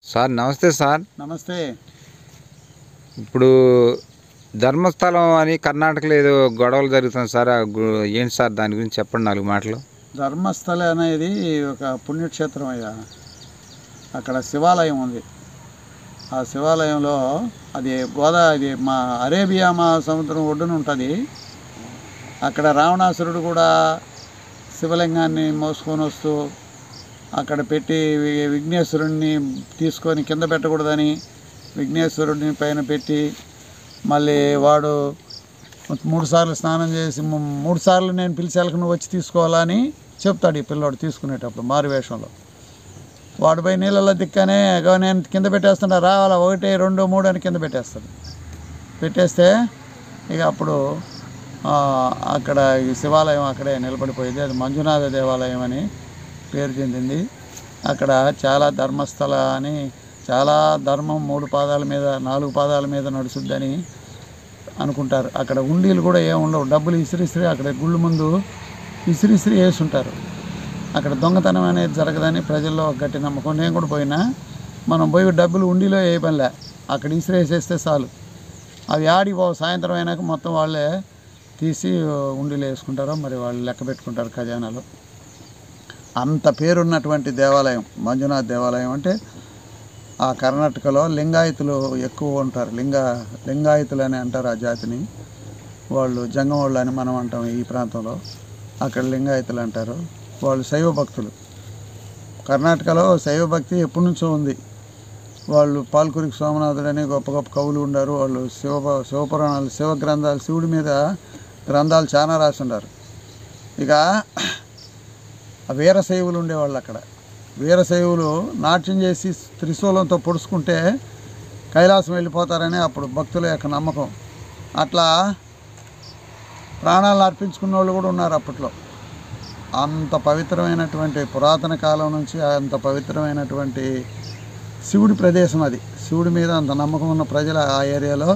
Sir నమస్తే sir. నమస్తే. ఇప్పుడు ధర్మస్థలం అని కర్ణాటకలో ఏదో గొడవలు జరుగుతుంది సార్. ఏంటి సార్ దాని గురించి చెప్పండి 4 మాటలు. ధర్మస్థల అనేది ఒక పుణ్యక్షేత్రం అయ్యా. అక్కడ శివాలయం ఉంది. ఆ శివాలయంలో అది ఇది మా అరేబియా మహాసముద్రం ఒడ్డున ఉంటుంది. అక్కడ రావణాసురుడు కూడా శివలింగాన్ని మోసుకొని వస్తూ అక్కడ పెట్టి విఘ్నేశ్వరుడిని తీసుకొని కింద పెట్టకూడదని విఘ్నేశ్వరుడిని పైన పెట్టి మళ్ళీ వాడు 3 సార్లు స్నానం చేసి 3 సార్లు నేను పిలిచేలకు నువ్వు వచ్చి తీసుకోవాలని చెప్తాడు ఈ పిల్లోడు తీసుకునేటప్పుడు మారువేషంలో. వాడిపై నీళ్ళల్లో దిక్కనే నేను కింద పెట్టేస్తుంటా రావాలా 1 2 3 అని కింద పెట్టేస్తాడు. పెట్టేస్తే ఇక అప్పుడు అక్కడ ఈ శివాలయం అక్కడే నిలబడిపోయింది. అది మంజునాథ దేవాలయం అని పేరు చెందింది. అక్కడ చాలా ధర్మస్థల అని చాలా ధర్మం 3 పాదాల మీద 4 పాదాల మీద నడుచుద్దని అనుకుంటారు. అక్కడ ఉండీలు కూడా ఏమి ఉండవు. డబ్బులు ఇసిరిసిరి అక్కడ గుళ్ళు ముందు ఇసిరిసిరి వేసి ఉంటారు. అక్కడ దొంగతనం అనేది జరగదని ప్రజల్లో గట్టి నమ్మకం. నేను కూడా పోయినా మనం పోయి డబ్బులు ఉండిలో ఏ పనిలే అక్కడ ఇసిరేసేస్తే చాలు. అవి ఆడిపోవు. సాయంత్రం అయినాక మొత్తం వాళ్ళే తీసి ఉండిలో వేసుకుంటారో మరి వాళ్ళు లెక్క పెట్టుకుంటారు ఖజానాలో. అంత పేరున్నటువంటి దేవాలయం మంజునాథ్ దేవాలయం. అంటే ఆ కర్ణాటకలో లింగాయతులు ఎక్కువ ఉంటారు. లింగాయతులు అని అంటారు ఆ జాతిని. వాళ్ళు జంగం వాళ్ళు అని మనం అంటాం ఈ ప్రాంతంలో. అక్కడ లింగాయతులు అంటారు. వాళ్ళు శైవ భక్తులు. కర్ణాటకలో శైవ భక్తి ఎప్పటి నుంచో ఉంది. వాళ్ళు పాల్కురికి సోమనాథుడు అని గొప్ప గొప్ప కవులు ఉన్నారు. వాళ్ళు శివపురాణాలు శివ గ్రంథాలు శివుడి మీద గ్రంథాలు చాలా రాసి ఉన్నారు. ఇక వీరశైవులు ఉండేవాళ్ళు అక్కడ. వీరశైవులు నాట్యం చేసి త్రిశూలంతో పొడుచుకుంటే కైలాసం వెళ్ళిపోతారని అప్పుడు భక్తుల యొక్క నమ్మకం. అట్లా ప్రాణాలను అర్పించుకున్న వాళ్ళు కూడా ఉన్నారు అప్పట్లో. అంత పవిత్రమైనటువంటి పురాతన కాలం నుంచి అంత పవిత్రమైనటువంటి శివుడి ప్రదేశం అది. శివుడి మీద అంత నమ్మకం ఉన్న ప్రజలు ఆ ఏరియాలో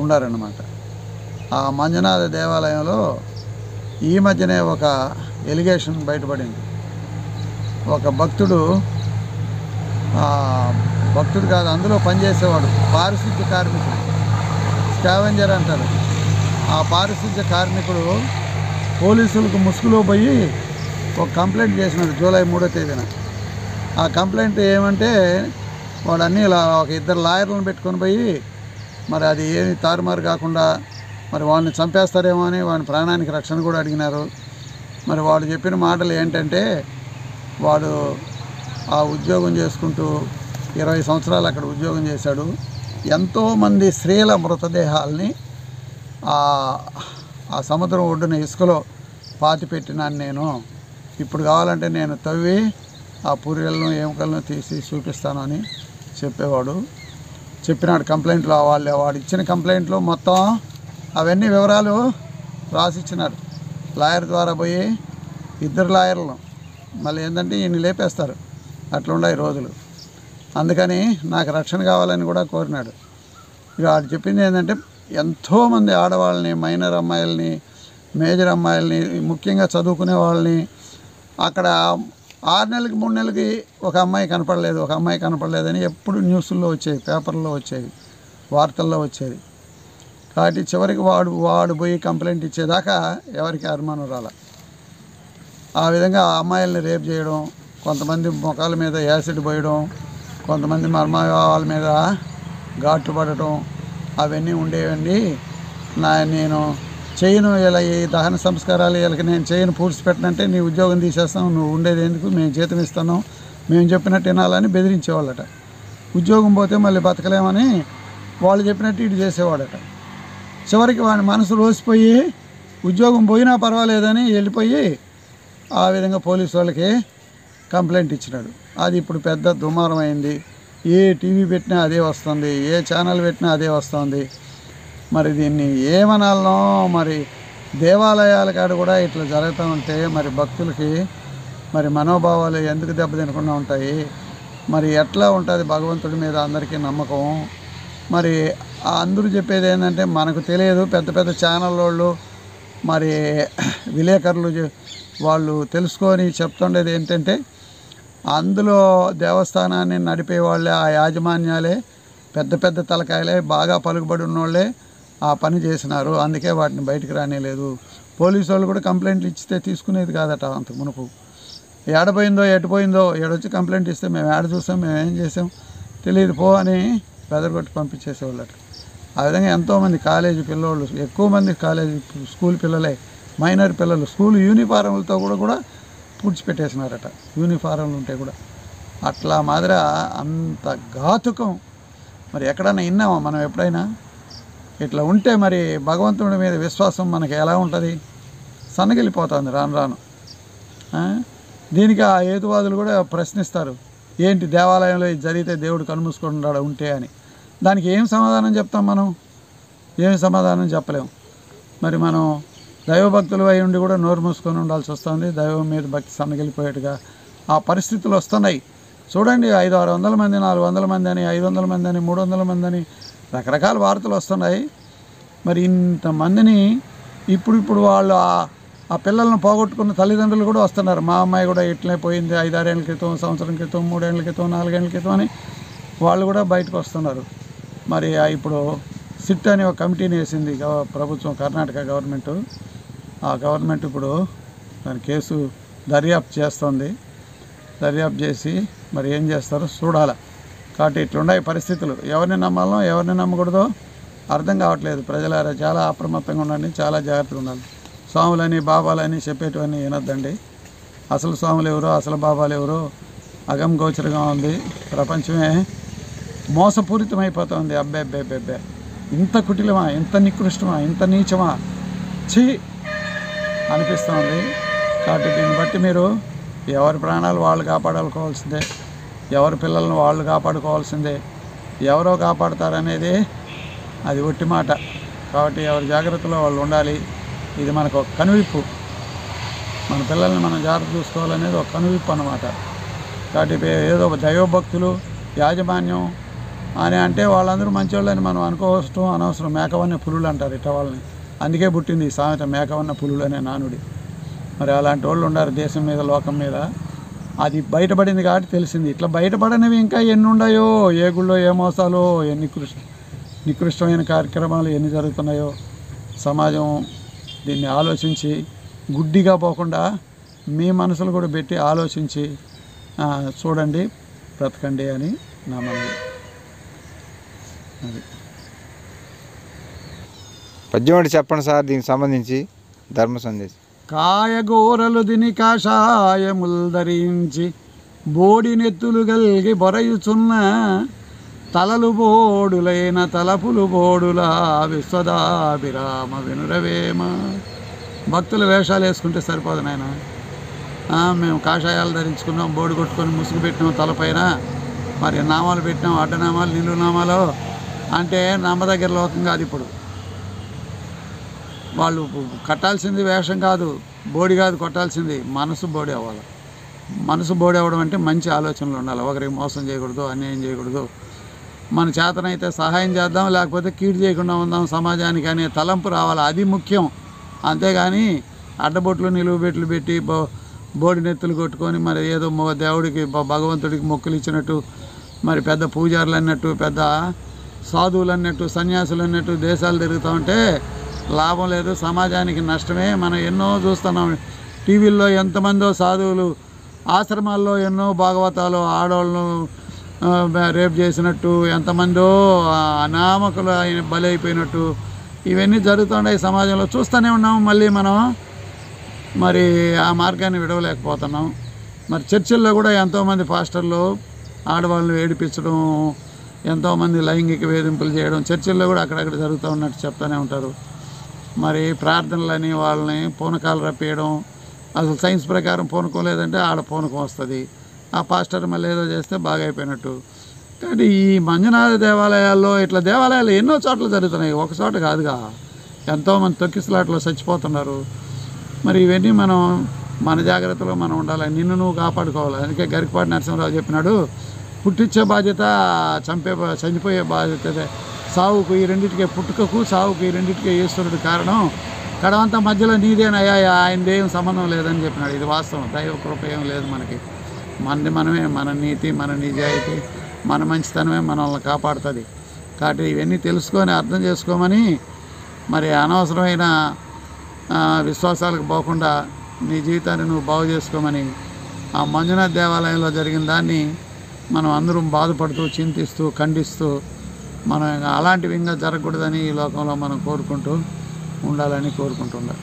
ఉండారన్నమాట. ఆ మంజునాథ దేవాలయంలో ఈ మధ్యనే ఒక ఎలిగేషన్ బయటపడింది. ఒక భక్తుడు కాదు, అందులో పనిచేసేవాడు పారిశుద్ధ్య కార్మికుడు, స్కావెంజర్ అంటారు. ఆ పారిశుద్ధ్య కార్మికుడు పోలీసులకు ముసుగులో పోయి ఒక కంప్లైంట్ చేసినాడు జూలై 3వ తేదీన. ఆ కంప్లైంట్ ఏమంటే వాడు అన్నీ ఇలా ఒక 2 లాయర్లను పెట్టుకొని పోయి మరి అది ఏమి తారుమారు కాకుండా మరి వాళ్ళని చంపేస్తారేమో అని వాడి ప్రాణానికి రక్షణ కూడా అడిగినారు. మరి వాడు చెప్పిన మాటలు ఏంటంటే వాడు ఆ ఉద్యోగం చేసుకుంటూ 20 సంవత్సరాలు అక్కడ ఉద్యోగం చేశాడు. ఎంతోమంది స్త్రీల మృతదేహాల్ని ఆ సముద్రం ఒడ్డున ఇసుకలో పాతి పెట్టినాను నేను. ఇప్పుడు కావాలంటే నేను తవ్వి ఆ పూరియలను ఎముకలను తీసి చూపిస్తానని చెప్పినాడు కంప్లైంట్లో. వాడు ఇచ్చిన కంప్లైంట్లో మొత్తం అవన్నీ వివరాలు రాసిచ్చినారు. లాయర్ ద్వారా పోయి 2 లాయర్లను మళ్ళీ ఏంటంటే ఈయన్ని లేపేస్తారు. అట్లున్నాయి రోజులు. అందుకని నాకు రక్షణ కావాలని కూడా కోరినాడు. ఇక వాడు చెప్పింది ఏంటంటే ఎంతోమంది ఆడవాళ్ళని, మైనర్ అమ్మాయిల్ని, మేజర్ అమ్మాయిల్ని, ముఖ్యంగా చదువుకునే వాళ్ళని అక్కడ 6 నెలలకి 3 నెలలకి ఒక అమ్మాయి కనపడలేదని ఎప్పుడు న్యూస్లో వచ్చేవి, పేపర్లో వచ్చేవి, వార్తల్లో వచ్చేది. కాబట్టి చివరికి వాడు పోయి కంప్లైంట్ ఇచ్చేదాకా ఎవరికి అనుమానం రాల. ఆ విధంగా ఆ అమ్మాయిల్ని రేప్ చేయడం, కొంతమంది ముఖాల మీద యాసిడ్ పోయడం, కొంతమంది మర్మవాళ్ళ మీద ఘాట్లు పడటం అవన్నీ ఉండేవండి. నేను చేయను ఇలా ఈ దహన సంస్కారాలు వీళ్ళకి నేను చేయను పూడ్చిపెట్టనంటే నీ ఉద్యోగం తీసేస్తాను, నువ్వు ఉండేది ఎందుకు, మేము జీతం ఇస్తాను, మేము చెప్పినట్టు వినాలని బెదిరించేవాళ్ళట. ఉద్యోగం పోతే మళ్ళీ బతకలేమని వాళ్ళు చెప్పినట్టు ఇటు చేసేవాడట. చివరికి వాడి మనసు రోసిపోయి ఉద్యోగం పోయినా పర్వాలేదని వెళ్ళిపోయి ఆ విధంగా పోలీసు వాళ్ళకి కంప్లైంట్ ఇచ్చినాడు. అది ఇప్పుడు పెద్ద దుమారం అయింది. ఏ టీవీ పెట్టినా అదే వస్తుంది, ఏ ఛానల్ పెట్టినా అదే వస్తుంది. మరి దీన్ని ఏమనాలనో. మరి దేవాలయాల కాడ కూడా ఇట్లా జరుగుతూ ఉంటే మరి భక్తులకి మరి మనోభావాలు ఎందుకు దెబ్బతినకుండా ఉంటాయి? మరి ఎట్లా ఉంటుంది భగవంతుడి మీద అందరికీ నమ్మకం? మరి అందరూ చెప్పేది ఏంటంటే మనకు తెలియదు. పెద్ద పెద్ద ఛానల్ వాళ్ళు మరి విలేకరులు వాళ్ళు తెలుసుకొని చెప్తుండేది ఏంటంటే అందులో దేవస్థానాన్ని నడిపే వాళ్ళే, ఆ యాజమాన్యాలే, పెద్ద పెద్ద తలకాయలే, బాగా పలుకుబడి ఉన్నోళ్ళే ఆ పని చేసినారు. అందుకే వాటిని బయటికి రానేలేదు. పోలీసు వాళ్ళు కూడా కంప్లైంట్లు ఇచ్చితే తీసుకునేది కాదట అంతకు మునుపు. ఏడపోయిందో ఎటుపోయిందో ఏడొచ్చి కంప్లైంట్ ఇస్తే మేము ఏడ చూసాం, మేము ఏం చేసాం తెలియదు పో అని బెదరగొట్టి పంపించేసేవాళ్ళట. ఆ విధంగా ఎంతోమంది కాలేజీ పిల్లోళ్ళు, ఎక్కువ మంది కాలేజీ స్కూల్ పిల్లలే, మైనర్ పిల్లలు స్కూల్ యూనిఫారంలతో కూడా పూడ్చిపెట్టేసినారట. యూనిఫారంలు ఉంటే కూడా అట్లా మాదిరి అంత ఘాతుకం మరి ఎక్కడన్నా విన్నామా మనం ఎప్పుడైనా? ఇట్లా ఉంటే మరి భగవంతుడి మీద విశ్వాసం మనకి ఎలా ఉంటుంది? సన్నగిలిపోతుంది రాను రాను. దీనికి ఆ హేతువాదులు కూడా ప్రశ్నిస్తారు, ఏంటి దేవాలయంలో ఇది జరిగితే దేవుడు కనుమూసుకుంటాడు ఉంటే అని. దానికి ఏం సమాధానం చెప్తాం మనం? ఏం సమాధానం చెప్పలేము. మరి మనం దైవభక్తులు అయి ఉండి కూడా నోరు మూసుకొని ఉండాల్సి వస్తుంది. దైవం మీద భక్తి సన్నగిలిపోయేట్టుగా ఆ పరిస్థితులు వస్తున్నాయి. చూడండి, 500-600 మంది, 400 మంది అని, 500 మంది అని, 300 మంది అని రకరకాల వార్తలు వస్తున్నాయి. మరి ఇంతమందిని ఇప్పుడు వాళ్ళు ఆ పిల్లలను పోగొట్టుకున్న తల్లిదండ్రులు కూడా వస్తున్నారు. మా అమ్మాయి కూడా ఇట్లే పోయింది 5-6 ఏళ్ళ క్రితం, సంవత్సరం క్రితం, 3 ఏళ్ళ క్రితం, 4 ఏళ్ళ క్రితం అని వాళ్ళు కూడా బయటకు వస్తున్నారు. మరి ఇప్పుడు సిట్ అని ఒక కమిటీని వేసింది ప్రభుత్వం, కర్ణాటక గవర్నమెంటు. ఆ గవర్నమెంట్ ఇప్పుడు దాని కేసు దర్యాప్తు చేస్తుంది. దర్యాప్తు చేసి మరి ఏం చేస్తారో చూడాలి. కాబట్టి ఇట్లున్నాయి పరిస్థితులు. ఎవరిని నమ్మాలో ఎవరిని నమ్మకూడదో అర్థం కావట్లేదు. ప్రజలారా చాలా అప్రమత్తంగా ఉండండి, చాలా జాగ్రత్తగా ఉండాలి. స్వాములని బాబాలని చెప్పేటివన్నీ వినొద్దండి. అసలు స్వాములు ఎవరో అసలు బాబాలు ఎవరో అగం గోచరంగా ఉంది. ప్రపంచమే మోసపూరితమైపోతుంది. అబ్బే ఇంత కుటిలమా, ఇంత నికృష్టమా, ఇంత నీచమా ఛీ అనిపిస్తుంది. కాబట్టి దీన్ని బట్టి మీరు ఎవరి ప్రాణాలు వాళ్ళు కాపాడుకోవాల్సిందే, ఎవరి పిల్లలను వాళ్ళు కాపాడుకోవాల్సిందే. ఎవరో కాపాడుతారనేది అది ఒట్టి మాట. కాబట్టి ఎవరి జాగ్రత్తలో వాళ్ళు ఉండాలి. ఇది మనకు ఒక కనువిప్పు. మన పిల్లల్ని మనం జాగ్రత్త చూసుకోవాలనేది ఒక కనువిప్పు అన్నమాట. కాబట్టి ఏదో దైవభక్తులు, యాజమాన్యం అని అంటే వాళ్ళందరూ మంచివాళ్ళని మనం అనుకోవడం అనవసరం. మేకవన్న పులులు అంటారు ఇట్ట వాళ్ళని. అందుకే పుట్టింది ఈ సామెత, మేకవన్న పులులు అనే నానుడి. మరి అలాంటి వాళ్ళు ఉన్నారు దేశం మీద, లోకం మీద. అది బయటపడింది కాబట్టి తెలిసింది. ఇట్లా బయటపడనివి ఇంకా ఎన్ని ఉన్నాయో, ఏ గుళ్ళో ఏ మోసాలో, ఎన్ని నికృష్టమైన కార్యక్రమాలు ఎన్ని జరుగుతున్నాయో. సమాజం దీన్ని ఆలోచించి గుడ్డిగా పోకుండా మీ మనసులు కూడా పెట్టి ఆలోచించి చూడండి, బ్రతకండి అని నా మనవి. అది పద్యం ఒకటి చెప్పండి సార్ దీనికి సంబంధించి ధర్మ సందేశం. కాయగూరలు దిని కాషాయముల్ ధరించి బోడి నెత్తులు గల్గి బొరయుచున్న తలలు బోడులైన తలపులు బోడులా విశ్వదాభిరామ వినురవేమ. భక్తుల వేషాలు వేసుకుంటే సరిపోదు నాయన. మేము కాషాయాలు ధరించుకున్నాం, బోడి కొట్టుకొని ముసుగు పెట్టినాం తలపైన, మరి నామాలు పెట్టినాం, అడ్డనామాలు, నిలువు నామాలు అంటే నమ్మదగ్గర లోకం కాదు. ఇప్పుడు వాళ్ళు కట్టాల్సింది వేషం కాదు, బోడి కాదు కొట్టాల్సింది, మనసు బోడి అవ్వాలి. మనసు బోడి అవ్వడం అంటే మంచి ఆలోచనలు ఉండాలి. ఒకరికి మోసం చేయకూడదు, అన్యాయం చేయకూడదు. మన చేతనైతే సహాయం చేద్దాం, లేకపోతే కీడు చేయకుండా ఉందాం సమాజానికి అనే తలంపు రావాలి. అది ముఖ్యం. అంతేగాని అడ్డబొట్లు నిలువుబెట్లు పెట్టి బోడి నెత్తులు కొట్టుకొని మరి ఏదో దేవుడికి భగవంతుడికి మొక్కులు ఇచ్చినట్టు, మరి పెద్ద పూజారులు అన్నట్టు, పెద్ద సాధువులు అన్నట్టు, సన్యాసులు అన్నట్టు దేశాలు తిరుగుతూ ఉంటే లాభం లేదు, సమాజానికి నష్టమే. మనం ఎన్నో చూస్తున్నాం టీవీల్లో, ఎంతమందో సాధువులు ఆశ్రమాల్లో ఎన్నో భాగవతాలు ఆడవాళ్ళను రేపు చేసినట్టు, ఎంతమందో అనామకులు బలైపోయినట్టు ఇవన్నీ జరుగుతున్నాయి సమాజంలో. చూస్తూనే ఉన్నాము. మళ్ళీ మనం మరి ఆ మార్గాన్ని విడవలేకపోతున్నాం. మరి చర్చిల్లో కూడా ఎంతోమంది పాస్టర్లు ఆడవాళ్ళను ఏడిపించడం, ఎంతోమంది లైంగిక వేధింపులు చేయడం చర్చిల్లో కూడా అక్కడక్కడ జరుగుతూ ఉన్నట్టు చెప్తూనే ఉంటారు. మరి ప్రార్థనలని వాళ్ళని పూనకాలు రప్పేయడం. అసలు సైన్స్ ప్రకారం పూనకం లేదంటే ఆడ పూనకం వస్తుంది. ఆ పాస్టర్ మళ్ళీ ఏదో చేస్తే బాగా అయిపోయినట్టు. కాబట్టి ఈ మంజునాథ దేవాలయాల్లో ఇట్లా దేవాలయాలు ఎన్నో చోట్ల జరుగుతున్నాయి, ఒక చోట కాదుగా. ఎంతోమంది తొక్కిసలాట్లో చచ్చిపోతున్నారు. మరి ఇవన్నీ మనం మన జాగ్రత్తలో మనం ఉండాలి. నిన్ను నువ్వు కాపాడుకోవాలి. అందుకే గరికపాటి నరసింహరావు చెప్పినాడు, పుట్టించే బాధ్యత చనిపోయే బాధ్యత. సావుకు ఈ రెండింటికే, పుట్టుకకు సావుకు ఈ రెండింటికే ఈశ్వరుడు కారణం. కడవంతా మధ్యలో నీదేనయ్యా, ఆయనదేం సంబంధం లేదని చెప్పినాడు. ఇది వాస్తవం. దైవ కృప ఏం లేదు మనకి. మనది మనమే, మన నీతి, మన నిజాయితీ, మన మంచితనమే మనల్ని కాపాడుతుంది. కాబట్టి ఇవన్నీ తెలుసుకొని అర్థం చేసుకోమని, మరి అనవసరమైన విశ్వాసాలకు పోకుండా నీ జీవితాన్ని నువ్వు బాగు చేసుకోమని, ఆ మంజునాథ్ దేవాలయంలో జరిగిన దాన్ని మనం అందరం బాధపడుతూ, చింతిస్తూ, ఖండిస్తూ, మనం అలాంటివి ఇంకా జరగకూడదని ఈ లోకంలో మనం కోరుకుంటూ ఉండాలని కోరుకుంటున్నాం.